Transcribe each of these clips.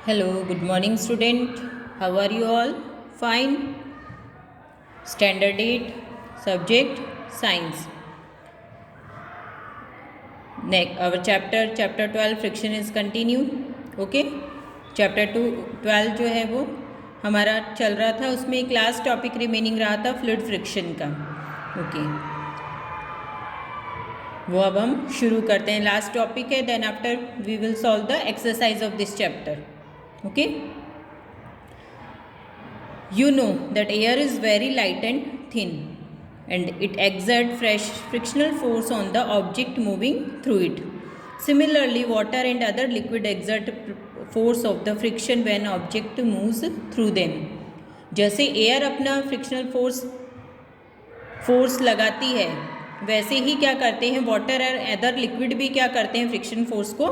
Hello, good morning, student. How are you all? Fine. Standard 8, subject science. Next, our chapter 12 friction is continued. Okay. Chapter 12 जो है वो हमारा चल रहा था, उसमें एक लास्ट टॉपिक रिमेनिंग रहा था फ्लूइड फ्रिक्शन का. ओके, वो अब हम शुरू करते हैं. लास्ट टॉपिक है, then after we will solve the exercise of this chapter. Okay. You know that air is very light and thin and it exerts fresh frictional force on the object moving through it. Similarly, water and other liquid exert force of the friction when object moves through them. जैसे air अपना frictional force लगाती है, वैसे ही क्या करते हैं water और other liquid भी क्या करते हैं, फ्रिक्शन फोर्स को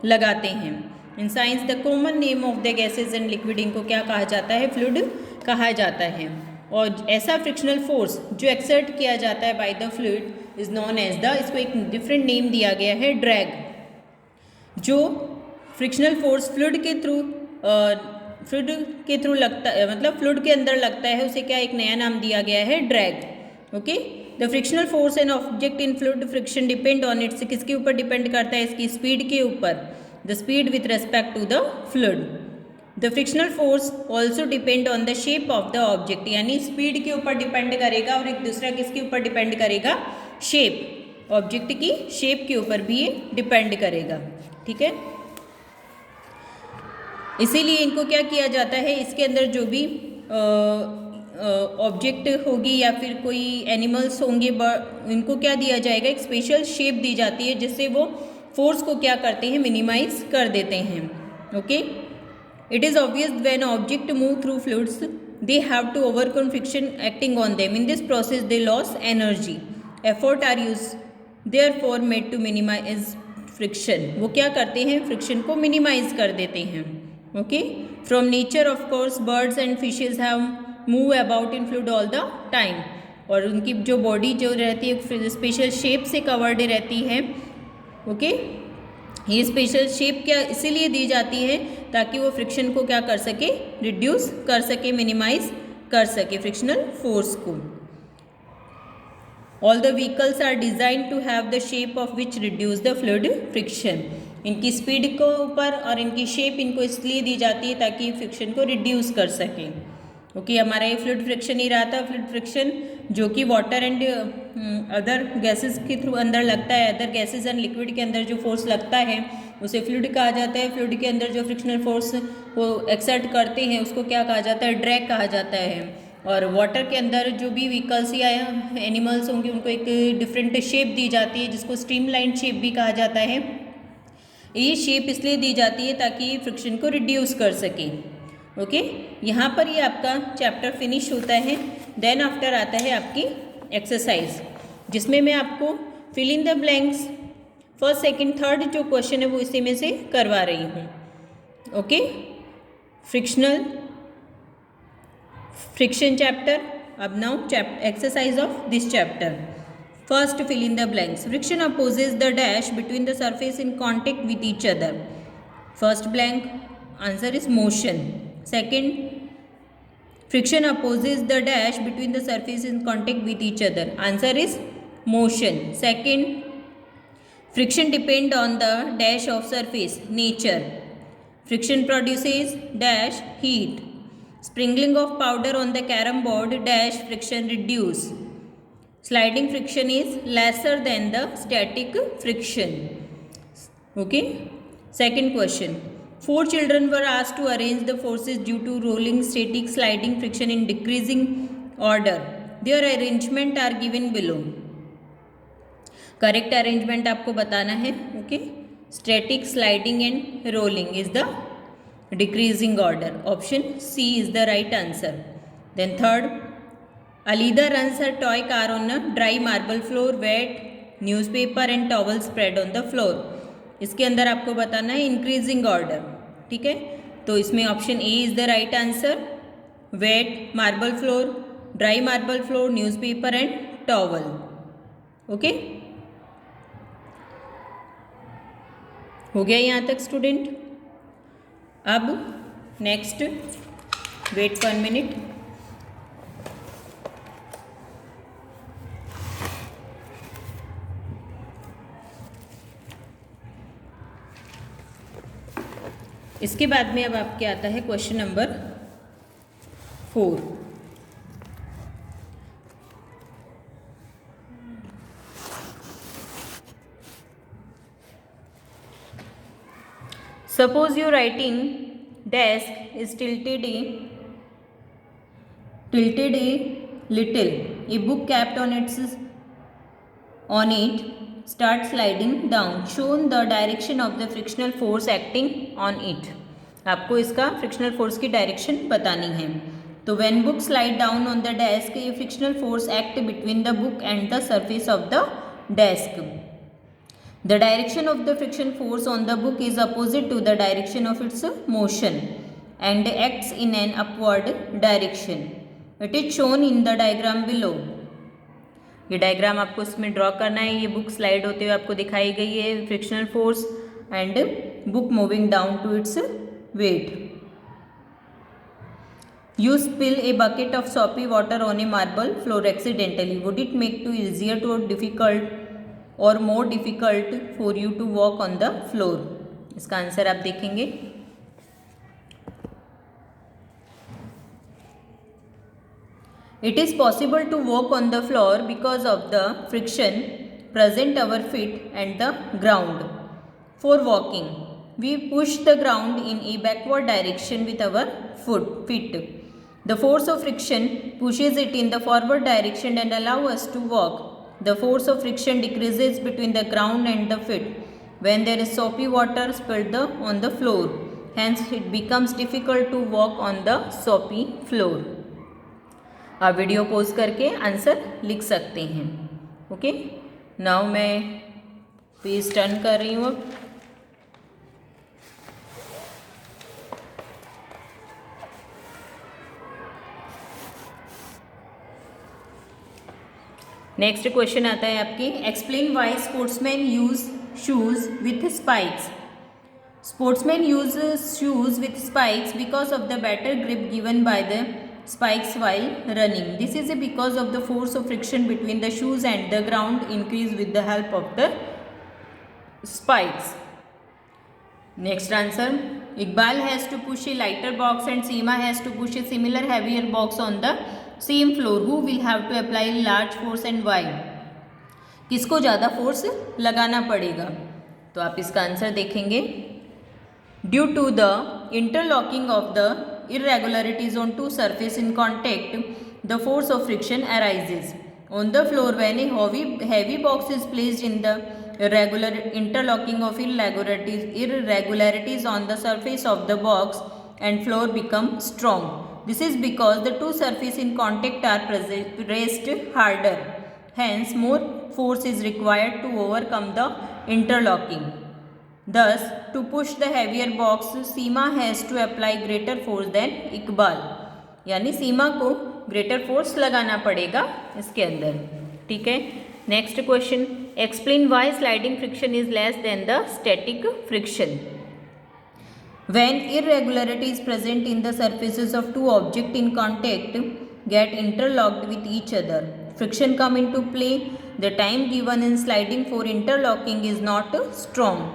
लगाते हैं. In science the common name of the gases and liquid, इनको क्या कहा जाता है, फ्लूइड कहा जाता है. और ऐसा फ्रिक्शनल फोर्स जो एक्सर्ट किया जाता है by the fluid is known as the, इसको एक डिफरेंट नेम दिया गया है, ड्रैग. जो फ्रिक्शनल फोर्स फ्लूइड के थ्रू लगता है, मतलब फ्लूइड के अंदर लगता है, उसे क्या एक नया नाम दिया गया है, drag. Okay. The frictional force and object in fluid friction depend on its, किसके ऊपर डिपेंड करता है, इसकी स्पीड के ऊपर. The speed with respect to the fluid. The frictional force also depend on the shape of the object, यानी speed के ऊपर डिपेंड करेगा और एक दूसरा किसके ऊपर डिपेंड करेगा, शेप, ऑब्जेक्ट की शेप के ऊपर भी ये डिपेंड करेगा. ठीक है. इसीलिए इनको क्या किया जाता है, इसके अंदर जो भी ऑब्जेक्ट होगी या फिर कोई एनिमल्स होंगे, इनको क्या दिया जाएगा, एक स्पेशल शेप दी जाती है जिससे वो फोर्स को क्या करते हैं, मिनिमाइज कर देते हैं. Okay. It is obvious when objects move through fluids, they have to overcome friction acting on them. In this process, they lose energy. Effort are used, therefore made to minimize friction. वो क्या करते हैं, friction को minimise कर देते हैं. Okay. From nature, of course, birds and fishes have move about in fluid all the time. और उनकी जो बॉडी जो रहती है स्पेशल शेप से कवर्ड रहती है. ओके. ये स्पेशल शेप क्या इसीलिए दी जाती है ताकि वो फ्रिक्शन को क्या कर सके, रिड्यूस कर सके, मिनिमाइज कर सके फ्रिक्शनल फोर्स को. All the vehicles are design to have the shape of which reduce the fluid friction. इनकी स्पीड को ऊपर और इनकी शेप इनको इसलिए दी जाती है ताकि फ्रिक्शन को रिड्यूस कर सकें. ओके. हमारा ये फ्लूइड फ्रिक्शन ही रहा था. फ्लूइड फ्रिक्शन जो कि वाटर एंड अदर गैसेस के थ्रू अंदर लगता है, अदर गैसेस एंड लिक्विड के अंदर जो फोर्स लगता है उसे फ्लूइड कहा जाता है. फ्लूइड के अंदर जो फ्रिक्शनल फोर्स वो एक्सर्ट करते हैं उसको क्या कहा जाता है, ड्रैग कहा जाता है. और वाटर के अंदर जो भी व्हीकल्स या एनिमल्स होंगे उनको एक डिफरेंट शेप दी जाती है जिसको स्ट्रीमलाइन शेप भी कहा जाता है. ये शेप इसलिए दी जाती है ताकि फ्रिक्शन को रिड्यूस कर सके. ओके. यहाँ पर ये आपका चैप्टर फिनिश होता है. देन आफ्टर आता है आपकी एक्सरसाइज, जिसमें मैं आपको fill in the blanks first second third जो क्वेश्चन है वो इसी में से करवा रही हूँ. ओके. Friction chapter. अब now exercise of this chapter. First, fill in the blanks. Friction opposes the dash between the surface in contact with each other. First blank, answer is motion. Second, friction opposes the dash between the surface in contact with each other. Answer is motion. Second, friction depend on the dash of surface. Nature. Friction produces dash heat. Sprinkling of powder on the carom board dash friction reduce. Sliding friction is lesser than the static friction. Okay. Second question. 4 children were asked to arrange the forces due to rolling, static, sliding friction in decreasing order. Their arrangement are given below. Correct arrangement आपको बताना है. Okay. Static, sliding and rolling is the decreasing order. Option C is the right answer. Then third, Alida runs her toy car on a dry marble floor, wet newspaper and towel spread on the floor. इसके अंदर आपको बताना है increasing order. ठीक है. तो इसमें option a is the right answer. Wet marble floor, dry marble floor, newspaper and towel. Okay. हो गया यहाँ तक स्टूडेंट. अब नेक्स्ट, वेट फॉर मिनट। इसके बाद में अब आपके आता है question number 4। Suppose your writing desk is tilted a little. A book capped on it starts sliding down. Shown the direction of the frictional force acting on it. आपको इसका frictional force की direction बतानी है। तो when book slide down on the desk, a frictional force act between the book and the surface of the desk. The direction of the friction force on the book is opposite to the direction of its motion and acts in an upward direction. It is shown in the diagram below. ये diagram आपको इसमें draw करना है। ये book slide होते हुए आपको दिखाई गई है, frictional force and book moving down to its weight. You spill a bucket of soapy water on a marble floor accidentally. Would it make it easier or difficult or more difficult for you to walk on the floor? इसका answer आप देखेंगे। It is possible to walk on the floor because of the friction present our feet and the ground. For walking, we push the ground in a backward direction with our feet. The force of friction pushes it in the forward direction and allows us to walk. The force of friction decreases between the ground and the feet when there is soapy water spilled on the floor. Hence, it becomes difficult to walk on the soapy floor. आप video pause करके answer लिख सकते हैं। Okay, now मैं page turn कर रही हूँ। Next question आता है आपके, explain why sportsman use shoes with spikes. Sportsman use shoes with spikes because of the better grip given by the spikes while running. This is because of the force of friction between the shoes and the ground increase with the help of the spikes. Next answer, Iqbal has to push a lighter box and Seema has to push a similar heavier box on the same floor. Who will have to apply large force and why? किसको ज़्यादा force लगाना पड़ेगा? तो आप इसका answer देखेंगे। Due to the interlocking of the irregularities on two surfaces in contact, the force of friction arises. On the floor, when a heavy box is placed in the irregular interlocking of irregularities on the surface of the box and floor become strong. This is because the two surfaces in contact are pressed harder. Hence, more force is required to overcome the interlocking. Thus, to push the heavier box, Seema has to apply greater force than Iqbal. यानी सीमा को greater force लगाना पड़ेगा इसके अंदर। ठीक है, next question, explain why sliding friction is less than the static friction. When irregularities present in the surfaces of two objects in contact get interlocked with each other, friction come into play. The time given in sliding for interlocking is not strong.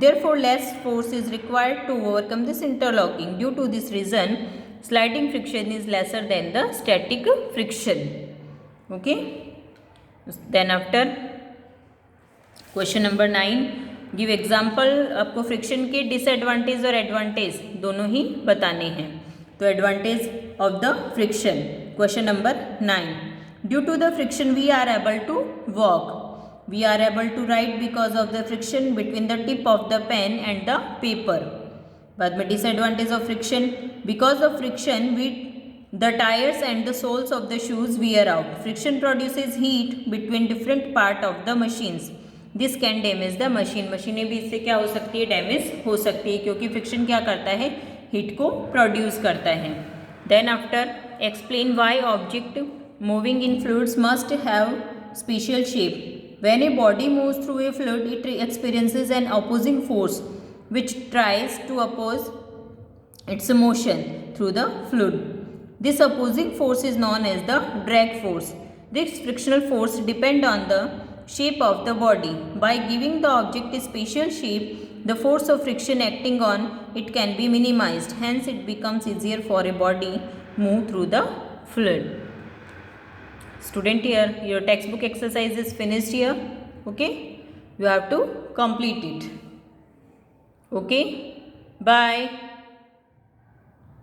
Therefore, less force is required to overcome this interlocking. Due to this reason, sliding friction is lesser than the static friction. Okay. Then after question number 9, give example. आपको friction के disadvantage और advantage दोनों ही बताने हैं। तो advantage of the friction, question number 9, due to the friction we are able to walk. We are able to write because of the friction between the tip of the pen and the paper. बाद में disadvantage of friction, because of friction the tires and the soles of the shoes wear out. Friction produces heat between different part of the machines. This can damage the machine. मशीनें भी इससे क्या हो सकती है, damage हो सकती है, क्योंकि फ्रिक्शन क्या करता है, हीट को प्रोड्यूस करता है. Then after, explain why object moving in fluids must have special shape. When a body moves through a fluid, it experiences an opposing force which tries to oppose its motion through the fluid. This opposing force is known as the drag force. This frictional force depends on the shape of the body. By giving the object a special shape, the force of friction acting on it can be minimized. Hence, it becomes easier for a body move through the fluid. Student, here your textbook exercise is finished here. Okay, you have to complete it. Okay, bye.